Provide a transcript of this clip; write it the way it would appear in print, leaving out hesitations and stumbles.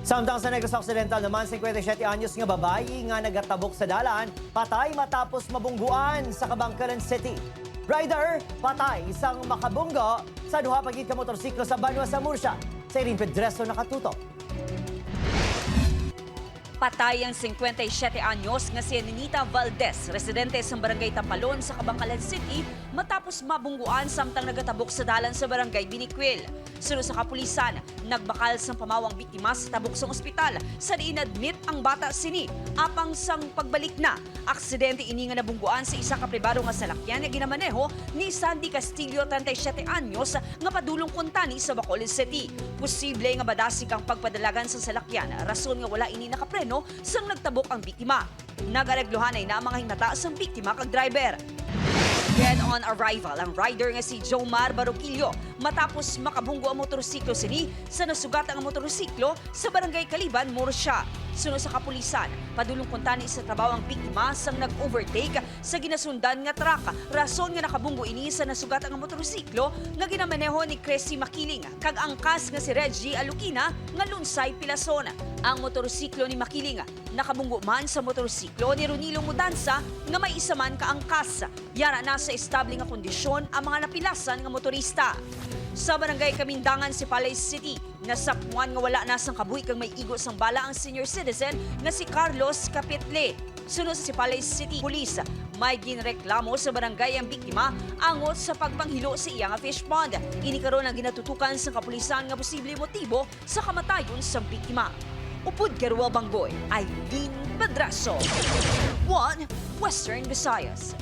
Samtang sa Negros Occidental naman, 57 anyos nga babaye nga nagatabok sa dalan, patay matapos mabungguan sa Kabankalan City. Rider, patay isang makabunggo sa duha pagid ka motorsiklo sa banwa sa Murcia. Sa Irene Pedreso nakatutok. Patay ang 57 anyos nga si Ninita Valdez, residente sa barangay Tampalon sa Kabankalan City matapos mabungguan samtang nagatabok sa dalan sa barangay Biniquil. Sunod sa kapulisan, nagbakal sang pamawang biktima sa tabok sa ospital sa diin-admit ang bata sini. Apang sang pagbalik na, aksidente ini nga nabungguan sa isa ka pribado nga salakyan nga ginamaneho ni Sandy Castillo, 37 anyos, nga padulong kuntani sa Bacolod City. Posible nga badasig ang pagpadalagan sa salakyan, rason nga wala ini nakapreno sang nagtabok ang biktima. Nagaregluhanay na ang mga hinata sang biktima kag driver. Dead on arrival ang rider nga si Jomar Baroquillo matapos makabunggo ang motorsiklo sini sa nasugat ang motorsiklo sa barangay Kaliban, Murcia. Sunod sa kapulisan, padulong kuntani sa trabaho ang biktima sang nag-overtake sa ginasundan nga truck. Rason nga nakabunggo ini sa nasugat ang motorsiklo nga ginamaneho ni Cressy Makiling kag angkas nga si Reggie Alukina nga lunsay Pilason. Ang motorsiklo ni Makiling nakabunggo man sa motorsiklo ni Ronilo Mudansa nga may isa man ka angkas. Yara na sa estable nga kondisyon ang mga napilasan nga motorista. Sa barangay Kamindangan, Sipalay City, nasapwan nga wala na sang kabuhi kang may igo sang bala ang senior citizen na si Carlos Capitle. Sunod sa Sipalay City Police, may ginreklamo sa barangay ang biktima angot sa pagpanghilo sa iyang fish pond. Ini karon ang ginatutukan sa kapulisan nga posible motibo sa kamatayon sa biktima. Upod Garuel Bangboy, Irene Pedreso. 1 Western Visayas.